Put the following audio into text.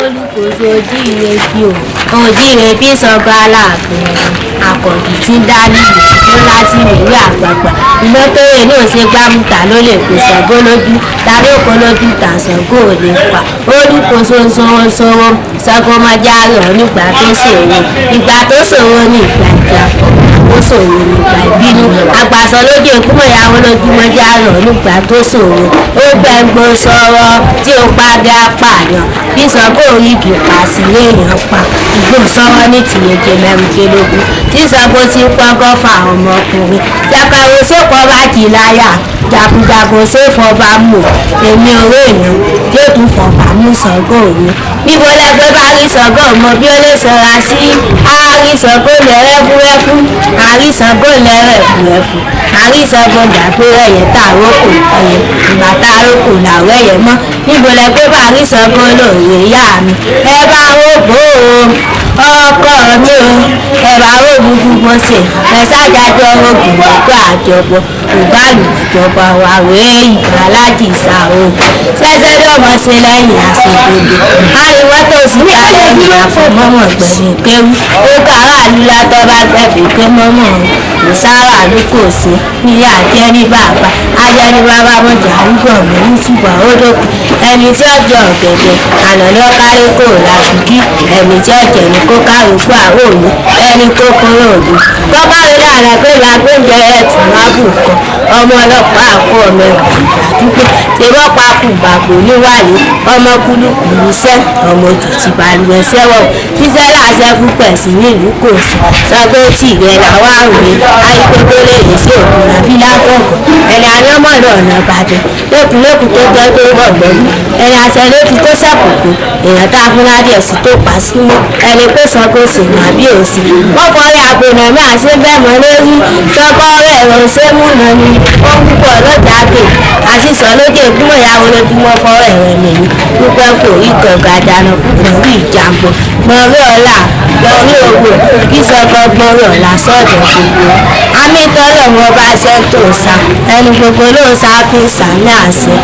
olùkóso ojíire bí òjíire bí Ṣàngó Aláàfin àkọ́bí tí ń dá nílùú tó láti ìwé àgbààgbà iná tó rè náà ṣe gbámúta ló lè kó Ṣàngó lójú tàbí òkò lójú tà Ṣàngó ò lè pa olùkóso sọ́wọ́ Ṣàngó máa já rọ̀ nígbà tó ṣòro ìgbà tó ṣòro ní ìgbà ìjà ó ṣòro nígbà ìbínú àgbàsọ lójú ìkúmọ̀ ìyàwó lójúmọ́ já rọ̀ nígbà tó ṣòro ó gbẹ̀ngbọ̀n sọ̀rọ̀ tí ó padà pààyàn bí Ṣàngó orí kì í pa sí èèyàn pa ìgbò sọ̀rọ̀ ní tìyẹ̀jẹ̀ mẹ́rìndínlógún tí Ṣàngó ti pọ́ngọ́ fa ọmọkùnrin ṣàkàwé sókò bá kì í láyà jagunjagun sófò bá mọ̀ èmi òwe èèyàn tí ó tún fọ̀bà mú Ṣàngó òun níbo lẹgbẹ́ bá rí Ṣàngó ọmọ bí ó lè sọ̀ra sí àárí Ṣàngó lẹ́rẹ́fúrẹ́fú àárí Ṣàngó lẹ́rẹ́fúrẹ́fú àárí Ṣàngó gbàgbé ẹ̀yẹ tààrọ́ kò ẹ̀yẹ ìgbà tààrọ́ kò làwọ̀ ẹ̀yẹ mọ́ níbo lẹgbẹ́ bá rí Ṣàngó lóore ìyá mi ẹ bá wò bó o ọkọ mi o ẹ bá wò gbogbo wọn ṣe ẹ ṣàjájọ ogun lọ́gbà àjọpọ̀ ìbálòpọ̀ wà wéé ìgbà láti ṣà o ṣẹṣẹ lọmọ sí lẹ́yìn àṣepọdé àríwá tó sì kálẹ̀ ní àfọmọ́mọ́ gbẹ̀mí kéwú ó kára lílá tó bá gbẹ̀bí pé mọ́mọ́ kò sára ló kò sí níyà jẹ́ ní bàbá ajẹ́ ní bàbá mọ́jà arúgbó mi ní ṣùgbọ́n ó lókè ẹni tí ọjọ́ ọ̀gẹ̀dẹ̀ àná ló kárí kò láṣùkí ẹni tí ọjọ́ ní kó kárí fún àwọn òní ẹni kó kóró òní kó kárí lára pé lágbóúnjẹ ẹ̀ tún wá bù kọ́ ọmọ ọlọ́pàá àkọ́ ọmọ ìgbàdúgbò tí wọ́n pa kùbàgbò níwáyé ọmọ kúlùkùlù sẹ́ ọmọ òjòjì balùwẹ̀ sẹ́wọ̀n ṣíṣẹ́ láṣẹ púpẹ̀ sí nílùú kò sí Ṣàngó tí ìrẹ́ làwọn àrùn àìkókó lè lè sí òkú nàbí látọ̀kọ̀ ẹni àyànmọ́lẹ̀ ọ̀nà ìbàdàn lókùlókù tó jẹ́ tó wọ̀ lọ́lú ẹni àṣẹ lójú tó ṣàkókò èèyàn tá a fún ládìẹ sí tó pa símọ́ ẹni pé Ṣàngó sèmọ́ àbí òsì wọ́n fọlẹ́ àpònà máa ṣe bẹ́ẹ̀ mọ́ lórí Ṣàngó rẹ̀ rò ṣé múnà ni ó ń púpọ̀ lọ́jà pé àṣìṣọ́ lókè ìkúmọ̀ ìyàwó lójúmọ́ fọ́rọ̀ ẹ̀rọ nìyí dúpẹ́ fò ìkọ̀ọ̀gà dáná púpọ̀ ìjàmbọ̀ gbọ̀nrí ọ̀la gbọ̀nrí ògbò kí Ṣàngó gbọ̀nrí ọ̀la sọ́ọ̀dọ̀ gbogbo àmì tọ́lọ̀ wọn bá ṣẹ́ tó sá ẹni gbogbo ló ń sá fún sàmì àṣẹ